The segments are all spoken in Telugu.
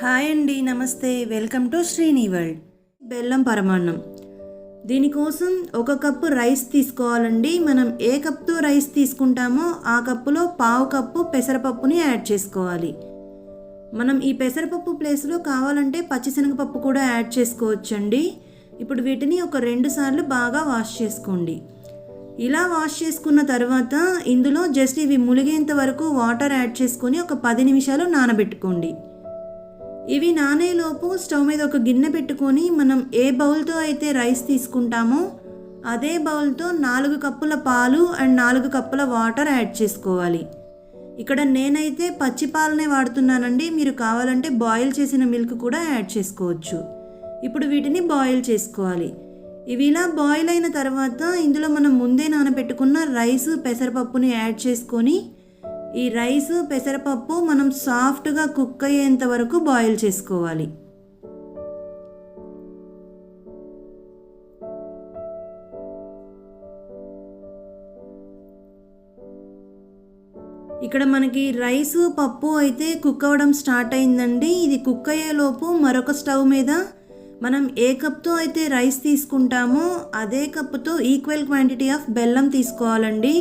హాయ్ అండి, నమస్తే. Welcome to Srini world. బెల్లం పరమాన్నం. దీనికోసం ఒక కప్పు రైస్ తీసుకోవాలండి. మనం ఏ కప్తో రైస్ తీసుకుంటామో ఆ కప్పులో పావు కప్పు పెసరపప్పుని యాడ్ చేసుకోవాలి. మనం ఈ పెసరపప్పు ప్లేస్లో కావాలంటే పచ్చిశనగపప్పు కూడా యాడ్ చేసుకోవచ్చండి. ఇప్పుడు వీటిని ఒక 2 సార్లు బాగా వాష్ చేసుకోండి. ఇలా వాష్ చేసుకున్న తర్వాత ఇందులో జస్ట్ ఇవి ములిగేంత వరకు వాటర్ యాడ్ చేసుకొని ఒక 10 నిమిషాలు నానబెట్టుకోండి. ఇవి నానేలోపు స్టవ్ మీద ఒక గిన్నె పెట్టుకొని మనం ఏ బౌల్తో అయితే రైస్ తీసుకుంటామో అదే బౌల్తో 4 కప్పుల పాలు అండ్ 4 కప్పుల వాటర్ యాడ్ చేసుకోవాలి. ఇక్కడ నేనైతే పచ్చి పాలనే వాడుతున్నానండి. మీరు కావాలంటే బాయిల్ చేసిన మిల్క్ కూడా యాడ్ చేసుకోవచ్చు. ఇప్పుడు వీటిని బాయిల్ చేసుకోవాలి. ఇవి ఇలా బాయిల్ అయిన తర్వాత ఇందులో మనం ముందే నానబెట్టుకున్న రైస్ పెసరపప్పుని యాడ్ చేసుకొని ఈ రైస్ పెసరపప్పు మనం సాఫ్ట్గా కుక్ అయ్యేంత వరకు బాయిల్ చేసుకోవాలి. ఇక్కడ మనకి రైస్ పప్పు అయితే కుక్ అవ్వడం స్టార్ట్ అయిందండి. ఇది కుక్ అయ్యేలోపు మరొక స్టవ్ మీద మనం ఏ కప్తో అయితే రైస్ తీసుకుంటామో అదే కప్పుతో ఈక్వల్ క్వాంటిటీ ఆఫ్ బెల్లం తీసుకోవాలండి.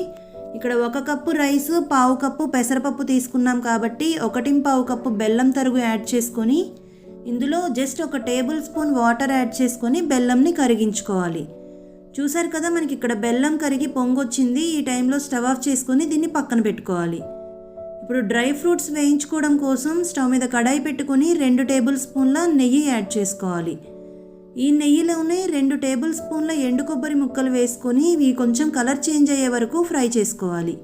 ఇక్కడ 1 కప్పు రైస్, పావు కప్పు పెసరపప్పు తీసుకున్నాం కాబట్టి 1.25 కప్పు బెల్లం తరుగు యాడ్ చేసుకొని ఇందులో just 1 table spoon water add చేసుకొని బెల్లంని కరిగించుకోవాలి. చూసారు కదా, మనకి ఇక్కడ బెల్లం కరిగి పొంగొచ్చింది. ఈ టైంలో స్టవ్ ఆఫ్ చేసుకొని దీన్ని పక్కన పెట్టుకోవాలి. ఇప్పుడు డ్రై ఫ్రూట్స్ వేయించుకోవడం కోసం స్టవ్ మీద కడాయి పెట్టుకొని 2 టేబుల్ స్పూన్ల నెయ్యి యాడ్ చేసుకోవాలి. ఈ నెయ్యిలోనే 2 టేబుల్ స్పూన్ల ఎండు కొబ్బరి ముక్కలు వేసుకొని ఇవి కొంచెం కలర్ చేంజ్ అయ్యే వరకు ఫ్రై చేసుకోవాలి.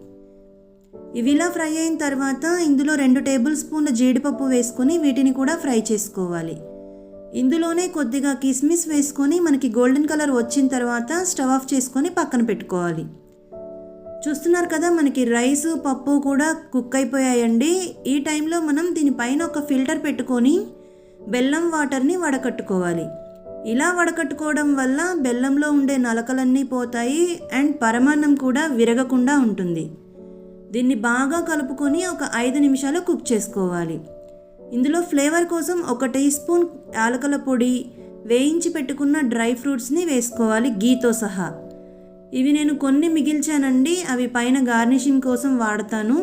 ఇవి ఇలా ఫ్రై అయిన తర్వాత ఇందులో 2 టేబుల్ స్పూన్ల జీడిపప్పు వేసుకొని వీటిని కూడా ఫ్రై చేసుకోవాలి. ఇందులోనే కొద్దిగా కిస్మిస్ వేసుకొని మనకి గోల్డెన్ కలర్ వచ్చిన తర్వాత స్టవ్ ఆఫ్ చేసుకొని పక్కన పెట్టుకోవాలి. చూస్తున్నారు కదా, మనకి రైస్ పప్పు కూడా కుక్ అయిపోయాయండి. ఈ టైంలో మనం దీనిపైన ఒక ఫిల్టర్ పెట్టుకొని బెల్లం వాటర్ని వడకట్టుకోవాలి. ఇలా వడకట్టుకోవడం వల్ల బెల్లంలో ఉండే నలకలన్నీ పోతాయి అండ్ పరమాన్నం కూడా విరగకుండా ఉంటుంది. దీన్ని బాగా కలుపుకొని ఒక 5 నిమిషాలు కుక్ చేసుకోవాలి. ఇందులో ఫ్లేవర్ కోసం 1 టీ స్పూన్ యాలకుల పొడి, వేయించి పెట్టుకున్న డ్రై ఫ్రూట్స్ని వేసుకోవాలి గీతో సహా. ఇవి నేను కొన్ని మిగిల్చానండి, అవి పైన గార్నిషింగ్ కోసం వాడతాను.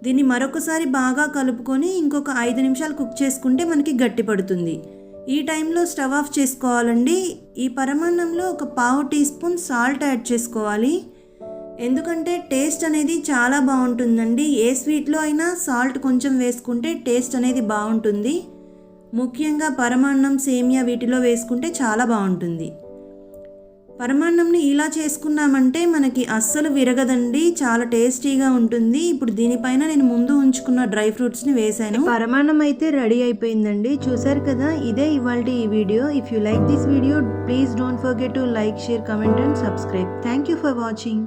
దీన్ని మరొకసారి బాగా కలుపుకొని ఇంకొక 5 నిమిషాలు కుక్ చేసుకుంటే మనకి గట్టి పడుతుంది. ఈ టైంలో స్టవ్ ఆఫ్ చేసుకోవాలండి. ఈ పరమాన్నంలో ఒక పావు టీ స్పూన్ సాల్ట్ యాడ్ చేసుకోవాలి. ఎందుకంటే టేస్ట్ అనేది చాలా బాగుంటుందండి. ఏ స్వీట్లో అయినా సాల్ట్ కొంచెం వేసుకుంటే టేస్ట్ అనేది బాగుంటుంది. ముఖ్యంగా పరమాన్నం, సేమియా వీటిలో వేసుకుంటే చాలా బాగుంటుంది. పరమాన్నంని ఇలా చేసుకున్నామంటే మనకి అస్సలు విరగదండి, చాలా టేస్టీగా ఉంటుంది. ఇప్పుడు దీనిపైన నేను ముందు ఉంచుకున్న డ్రై ఫ్రూట్స్ని వేసాను. పరమాన్నం అయితే రెడీ అయిపోయిందండి. చూసారు కదా, ఇదే ఇవాల్టి ఈ video. If you like this video please don't forget to like, share, comment and subscribe. Thank you for watching.